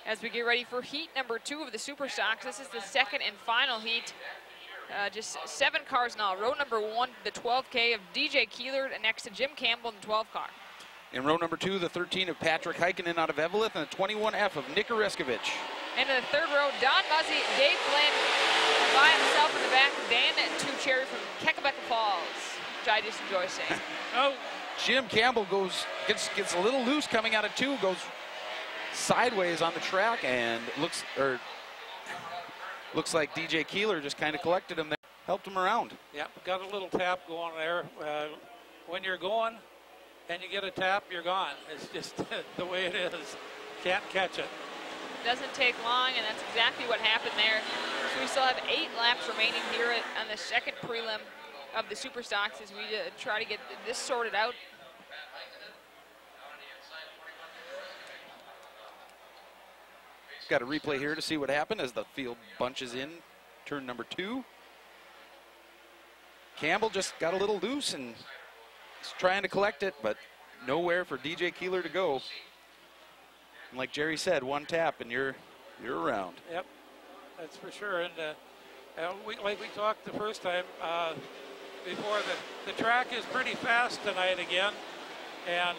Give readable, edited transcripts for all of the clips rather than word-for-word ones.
as we get ready for heat number 2 of the Super Stocks. This is the second and final heat. Just 7 cars now. Row number 1, the 12K of DJ Keeler, and next to Jim Campbell in the 12 car. In row number 2, the 13 of Patrick Heikkinen out of Eveleth, and the 21F of Nick Oreskovic. And in the third row, Don Muzzy, Dave Flynn by himself in the back, Dan Tucherry from Kekabeka Falls, which I just enjoy saying. Oh, Jim Campbell gets a little loose coming out of 2, goes sideways on the track, and looks like DJ Keeler just kind of collected him there, helped him around. Yep, got a little tap going there. When you're going and you get a tap, you're gone. It's just the way it is. Can't catch it. Doesn't take long, and that's exactly what happened there. So we still have 8 laps remaining here on the second prelim of the Super Stocks as we try to get this sorted out. Got a replay here to see what happened as the field bunches in turn number 2. Campbell just got a little loose and is trying to collect it, but nowhere for DJ Keeler to go. And like Jerry said, 1 tap and you're around. Yep, that's for sure. And like we talked the first time before, the track is pretty fast tonight again, and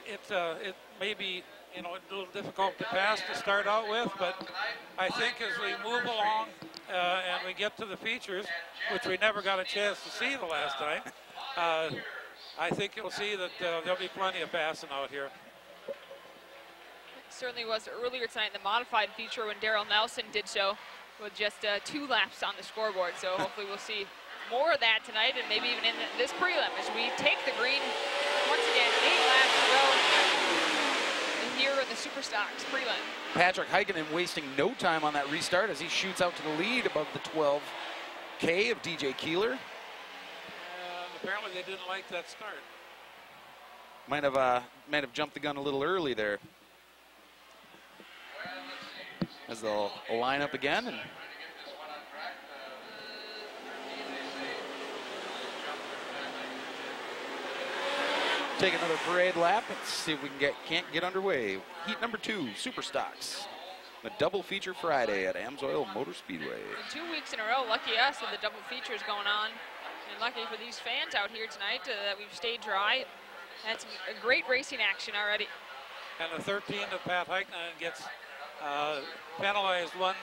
it may be a little difficult to pass to start out with, but I think as we move along and we get to the features, which we never got a chance to see the last time, I think you'll see that there'll be plenty of passing out here. Certainly was earlier tonight in the modified feature when Daryl Nelson did so with just 2 laps on the scoreboard. So hopefully we'll see more of that tonight, and maybe even in this prelim as we take the green once again. 8 laps to go here in the Super Stocks prelim. Patrick Heikkinen wasting no time on that restart as he shoots out to the lead above the 12K of DJ Keeler. Apparently they didn't like that start. Might have jumped the gun a little early there. As they'll line up again and take another parade lap and see if we can't get underway. Heat number 2, Super Stocks. A double feature Friday at Amsoil Speedway. And 2 weeks in a row, lucky us with the double features going on. And lucky for these fans out here tonight that we've stayed dry. Had some great racing action already. And the 13 of Pat Heikkinen gets penalized 1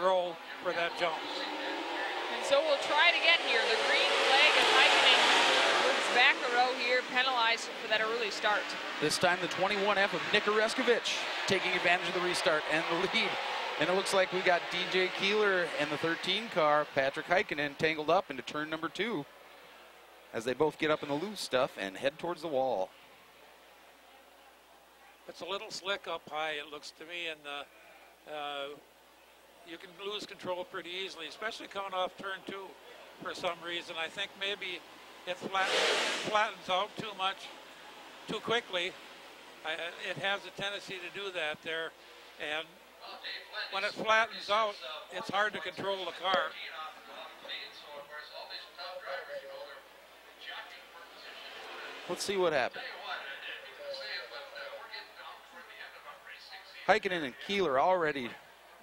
row for that jump. And so we'll try it again here. The green flag of Heikkinen moves back a row here, penalized for that early start. This time the 21F of Nick Oreskovic taking advantage of the restart and the lead. And it looks like we got DJ Keeler and the 13 car, Patrick Heikkinen, tangled up into turn number 2 as they both get up in the loose stuff and head towards the wall. It's a little slick up high, it looks to me, and you can lose control pretty easily, especially coming off turn 2 for some reason. I think maybe it flattens out too much, too quickly. It has a tendency to do that there, and when it flattens out, it's hard to control the car. Let's see what happens. Heikkinen and Keeler already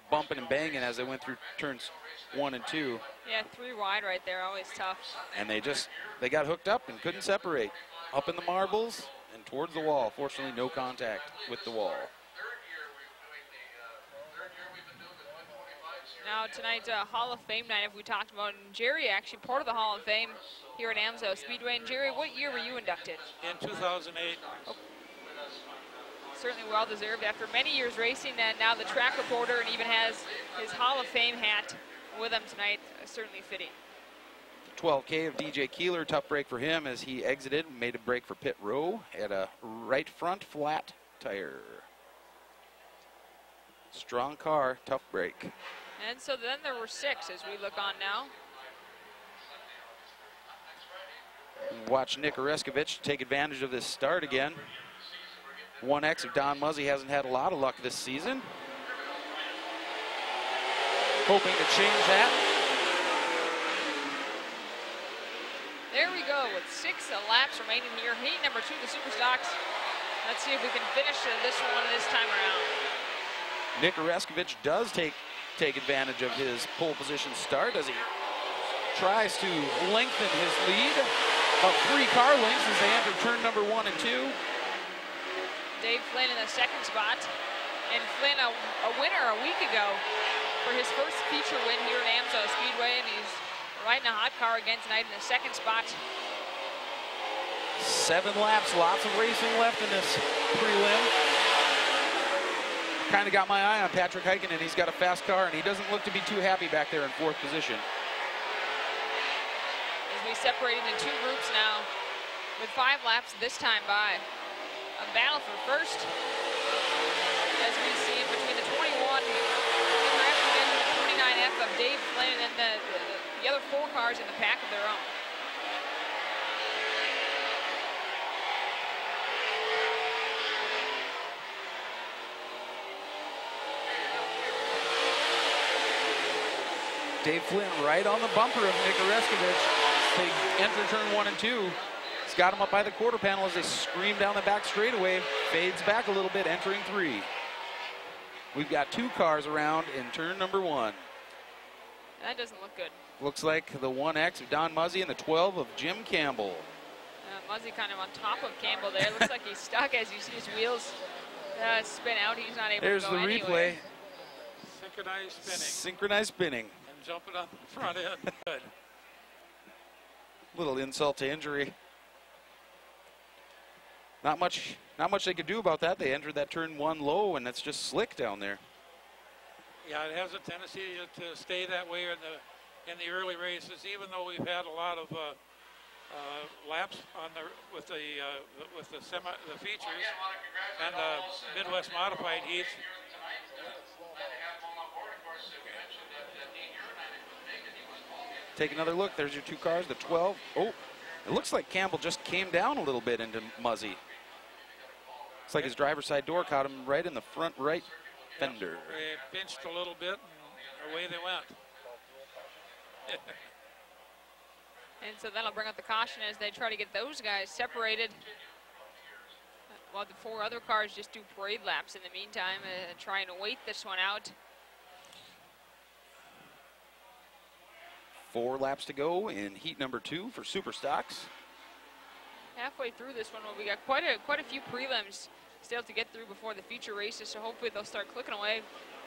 bumping and banging as they went through turns 1 and 2. Yeah, 3 wide right there, always tough. And they got hooked up and couldn't separate. Up in the marbles and towards the wall. Fortunately, no contact with the wall. Now tonight's Hall of Fame night, if we talked about, and Jerry actually part of the Hall of Fame here at Amsoil Speedway. And Jerry, what year were you inducted? In 2008. Oh. Certainly well deserved after many years racing, and now the track reporter, and even has his Hall of Fame hat with him tonight. Certainly fitting. 12K of DJ Keeler, tough break for him as he exited, made a break for pit row at a right front flat tire. Strong car, tough break. And so then there were 6 as we look on now. Watch Nick Oreskovic take advantage of this start again. 1X of Don Muzzy hasn't had a lot of luck this season. Hoping to change that. There we go with 6 laps remaining here. Heat number 2 of the Super Stocks. Let's see if we can finish this one this time around. Nick Oreskovich does take advantage of his pole position start as he tries to lengthen his lead of 3 car lengths as they enter turn number 1 and 2. Dave Flynn in the second spot. And Flynn, a winner a week ago for his first feature win here at Amsoil Speedway, and he's riding a hot car again tonight in the second spot. 7 laps, lots of racing left in this prelim. Kind of got my eye on Patrick Heikkinen. He's got a fast car, and he doesn't look to be too happy back there in 4th position. As we separated into 2 groups now, with 5 laps this time by. A battle for first, as we see in between the 21 F and the 29F of Dave Flynn and the other 4 cars in the pack of their own. Dave Flynn right on the bumper of Nick Oreskovich. They enter turn 1 and 2. He's got him up by the quarter panel as they scream down the back straightaway. Fades back a little bit, entering 3. We've got 2 cars around in turn number 1. That doesn't look good. Looks like the 1X of Don Muzzy and the 12 of Jim Campbell. Muzzy kind of on top of Campbell there. Looks like he's stuck as you see his wheels spin out. He's not able There's to go the anywhere. replay. Synchronized spinning. Synchronized spinning. And jumping on the front end. Good. Little insult to injury. Not much they could do about that. They entered that turn 1 low, and it's just slick down there. Yeah, it has a tendency to stay that way in the early races, even though we've had a lot of laps on with the features and the Midwest modified heats. Take another look. There's your 2 cars, the 12. Oh, it looks like Campbell just came down a little bit into Muzzy. Looks like his driver's side door caught him right in the front right fender. They pinched a little bit, and away they went. And so that'll bring up the caution as they try to get those guys separated, while the 4 other cars just do parade laps in the meantime, trying to wait this one out. 4 laps to go in heat number 2 for Super Stocks. Halfway through this one, we got quite a few prelims still to get through before the feature races, so hopefully they'll start clicking away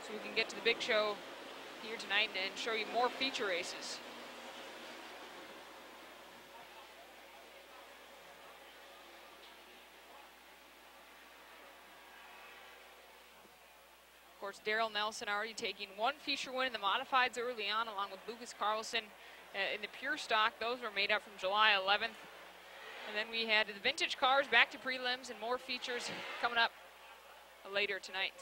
so we can get to the big show here tonight and show you more feature races. Of course, Daryl Nelson already taking 1 feature win in the modifieds early on, along with Lucas Carlson in the pure stock. Those were made up from July 11th. And then we had the vintage cars back to prelims and more features coming up later tonight.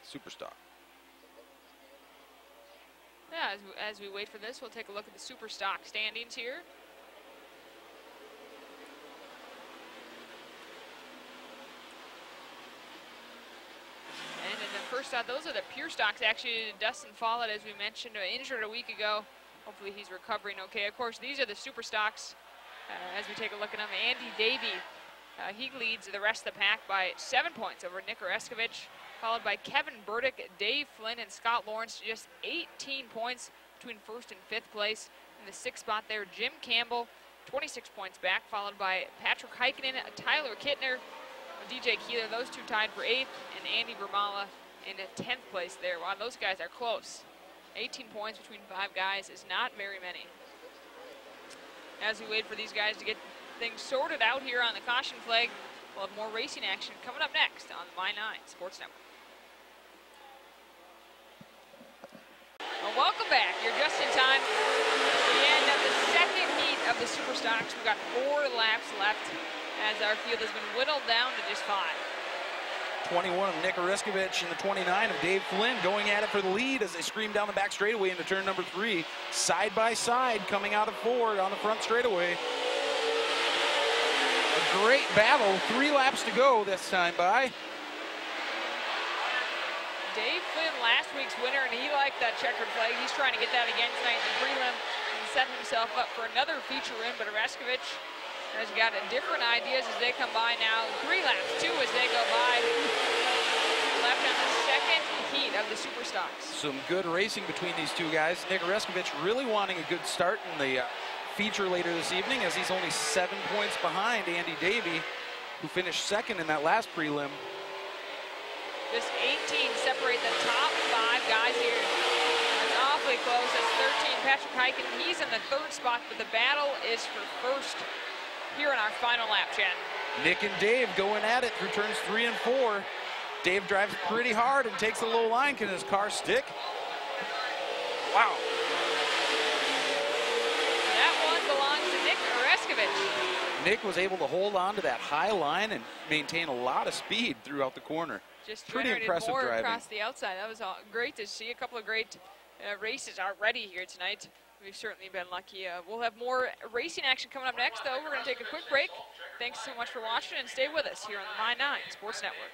Super stock. Yeah, as we wait for this, we'll take a look at the super stock standings here. And in the first out, those are the pure stocks. Actually, Dustin Follett, as we mentioned, injured a week ago. Hopefully he's recovering okay. Of course, these are the super stocks as we take a look at them. Andy Davey, he leads the rest of the pack by 7 points over Nick Oreskovich, followed by Kevin Burdick, Dave Flynn, and Scott Lawrence. Just 18 points between 1st and 5th place. In the 6th spot there, Jim Campbell, 26 points back, followed by Patrick Heikkinen, Tyler Kittner, DJ Keeler. Those 2 tied for 8th, and Andy Vermala in 10th place there. Wow, those guys are close. 18 points between 5 guys is not very many. As we wait for these guys to get things sorted out here on the caution flag, we'll have more racing action coming up next on My 9 Sports Network. Well, welcome back. You're just in time for the end of the second heat of the Super Stocks. We've got 4 laps left as our field has been whittled down to just 5. 21 of Nick Oreskovich and the 29 of Dave Flynn going at it for the lead as they scream down the back straightaway into turn number 3. Side by side coming out of 4 on the front straightaway. A great battle. 3 laps to go this time by. Dave Flynn, last week's winner, and he liked that checkered flag. He's trying to get that again tonight in the prelim and set himself up for another feature win, but Oreskovich Has got different ideas as they come by now. 3 laps, 2 as they go by. Left on the second heat of the Super Stocks. Some good racing between these two guys. Nick Reskovich really wanting a good start in the feature later this evening, as he's only 7 points behind Andy Davey, who finished second in that last prelim. Just 18 separate the top 5 guys here. That's awfully close. That's 13. Patrick Hyken, he's in the 3rd spot, but the battle is for 1st here in our final lap, Chad. Nick and Dave going at it through turns 3 and 4. Dave drives pretty hard and takes a low line. Can his car stick? Wow. That one belongs to Nick Reskovich. Nick was able to hold on to that high line and maintain a lot of speed throughout the corner. Just pretty generated impressive more driving across the outside. That was great to see. A couple of great races already here tonight. We've certainly been lucky. We'll have more racing action coming up next, though. We're going to take a quick break. Thanks so much for watching, and stay with us here on the My 9 Sports Network.